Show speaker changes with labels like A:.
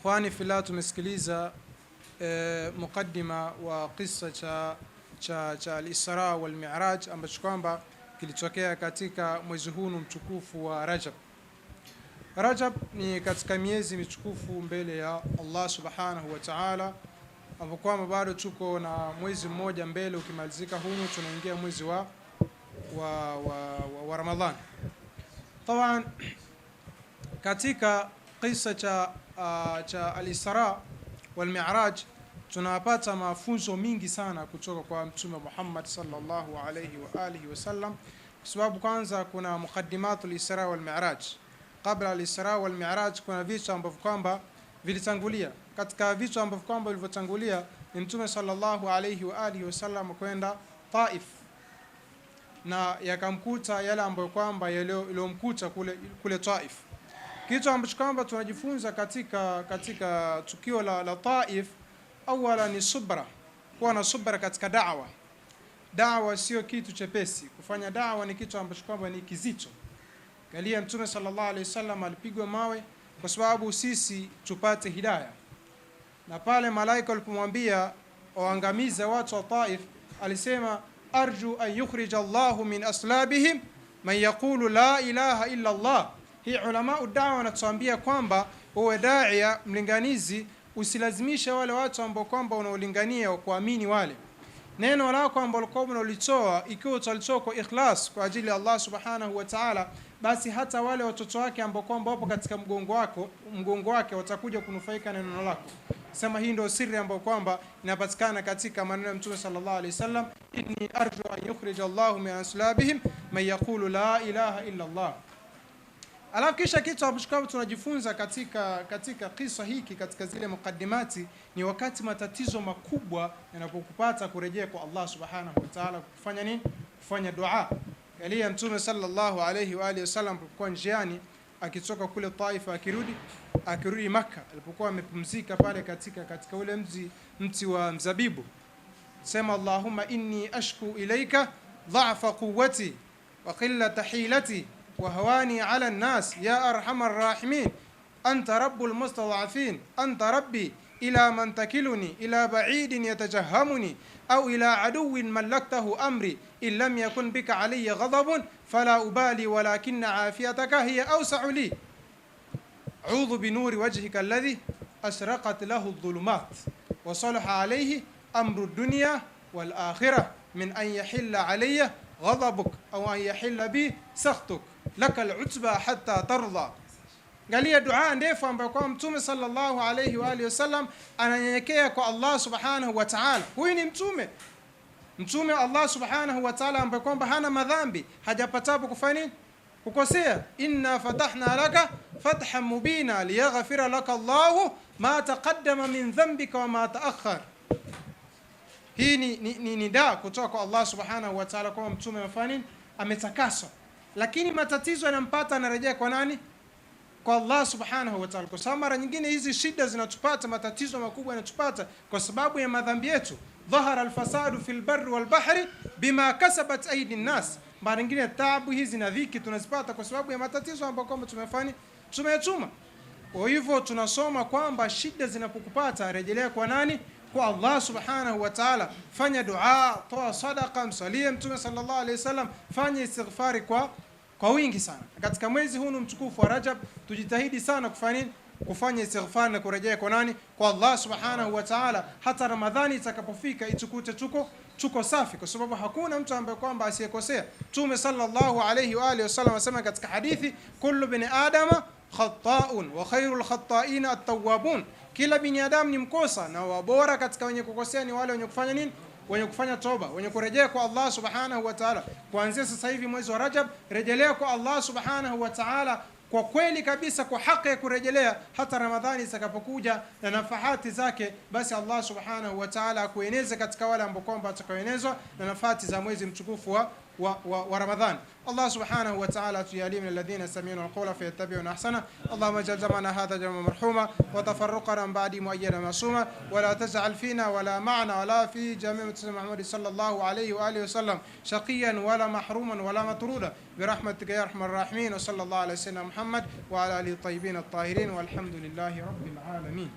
A: Ikhwani fillah, tumesikiliza mukaddima wa kisa cha al-Isra wal Mi'raj ambacho kwamba kilitokea katika mwezi huu mtukufu wa Rajab. Rajab ni katika miezi mitukufu mbele ya Allah subhanahu wa ta'ala, ambapo kwamba bado tuko na mwezi mmoja mbele. Ukimalizika huu tunaingia mwezi wa Ramadhan. Taban katika kisa cha al-Isra wal Mi'raj tunapata mafunzo mingi sana kutoka kwa Mtume Muhammad sallallahu alayhi wa alihi wasallam, kwa sababu kwanza kuna muqaddimatul Isra wal Mi'raj. Kabla al-Isra wal Mi'raj kuna vitu ambavyo kwamba vilitangulia. Katika vitu ambavyo kwamba vilivyotangulia ni Mtume sallallahu alayhi wa alihi wasallam kwenda Taif, na yakamkuta yale ambayo kwamba yaliyomkuta kule Taif. Kitu ambacho kwamba tunajifunza katika tukio la Taif, awala ni subra. Kuwa na subra katika da'wa. Da'wa sio kitu chepesi. Kufanya da'wa ni kitu ambacho kwamba ni kizito. Galia Mtume sallallahu alayhi wasallam alipigwa mawe kwa sababu sisi tupate hidayah. Na pale malaika walipomwambia waangamize watu wa Taif, alisema arju an yukhrij Allahu min aslabihim man yaqulu la ilaha illa Allah. Hii ulama udawa wanatuambia kwamba uwe daia, mlinganizi, usilazimishe wale watu ambao kwamba unaolingania kuamini wale. Neno lako ambalo kwamba unalitoa, ikiwa utalitoa kwa ikhlas kwa ajili ya Allah subhanahu wa ta'ala, basi hata wale watoto wake ambao kwamba wapo katika mgongo wake watakuja kunufaika na neno lako. Sema hii ndio siri ambayo kwamba inapatikana katika maneno ya Mtume sallallahu alayhi wasallam, inni arju an yukhrij Allahu min aslabihim man yaqulu la ilaha illa Allah. Alafu kisha kitu ambacho tunajifunza katika kisa hiki, katika zile mukaddimati, ni wakati matatizo makubwa yanapokupata kurejea kwa Allah subhanahu wa ta'ala, kufanya nini? Kufanya dua. Galia Mtume sallallahu alayhi wa alihi wasallam alipokuwa njiani akitoka kule Taif akirudi Makkah, alipokuwa amepumzika pale katika ule mti wa mzabibu, sema Allahumma inni ashku ilayka dha'fa quwwati wa qillata hilati wa hawani ala an-nas ya arhamar rahimin anta rabbul mustad'afin anta rabbi ila man takiluni ila ba'idin yatajahamuni aw ila aduwwin mallaktahu amri in lam yakun bika alayya ghadabun fala ubali walakinna afiyataka hiya awsa'u li a'udhu bi nuri wajhika alladhi asraqat lahu adh-dhulumat wa salaha alayhi amru ad-dunya wal akhirah min an yahilla alayya ghadabuk aw an yahilla bi sakhtuk lakal utba hatta tarda. Galia dua ndefu ambayo kwa Mtume sallallahu alayhi wa alihi wasallam ananyenyekea kwa Allah subhanahu wa ta'ala. Huyu ni mtume Allah subhanahu wa ta'ala ambaye kwamba hana madhambi, hajapatapo kufanya nini? Kukosea. Inna fatahna laka fathan mubina liyaghfira laka Allahu ma taqaddama min dhanbika wa ma ta'akhkhar. Hii ni nida kutoka kwa Allah subhanahu wa ta'ala kwa mtume amefanya nini? Ametakaswa. Lakini matatizo yanampata, anarejea kwa nani? Kwa Allah subhanahu wa ta'ala. Kwa sababu mara nyingine hizi shida zinatupata, matatizo makubwa yanatupata kwa sababu ya madhambi yetu. Dhahara al-fasadu fil barri wal bahri bima kasabat aidi an-nas. Mara nyingine taabu hizi na dhiki tunazipata kwa sababu ya matatizo ambayo kama tumeyachuma. Kwa hivyo tunasoma kwamba shida zinapokupata, rejelea kwa nani? Kwa Allah subhanahu wa ta'ala. Fanya dua, toa sadaqa, msalie Mtume sallallahu alayhi wasallam, fanya istighfari kwa wingi sana. Katika mwezi huu mtukufu wa Rajab tujitahidi sana kufanya nini? Kufanya istighfar na kurejea kwa nani? Kwa Allah subhanahu wa ta'ala. Hata Ramadhani itakapofika itukute tuko safi, kwa sababu hakuna mtu ambaye kwamba asiyekosea. Mtume sallallahu alayhi wa alihi wasallam asema katika hadithi, kullu bini adama khata'un wa khairul khata'ina at-tawwabun. Kila binadamu ni mkosa na wabora katika wenye kukosea ni wale wenye kufanya nini? Wenye kufanya toba, wenye kurejea kwa Allah subhanahu wa ta'ala. Kuanzia sasa hivi mwezi wa Rajab, rejelea kwa Allah subhanahu wa ta'ala kwa kweli kabisa, kwa haki ya kurejelea. Hata Ramadhani itakapokuja na nafahati zake, basi Allah subhanahu wa ta'ala akueneze katika wale ambao kwamba atakaoenezwa na nafahati za mwezi mtukufu wa Ramadhan. Allah subhanahu wa ta'ala tujalie min alladhina yastami'una alqawla fayattabi'una ahsana. Allahumma ij'al jam'ana hadha jam'an marhuma wa tafarruqana min ba'di mu'ayyadan masuma wa la taj'al fina wa la ma'na wa la fi jami' Muhammad sallallahu alayhi wa alihi wa sallam shaqiyan wa la mahruman wa la matruda birahmatika ya arhamar rahimin. Wa sallallahu ala sayyidina Muhammad wa ala alihi tayyibin at-tahirin walhamdulillahi rabbil alamin.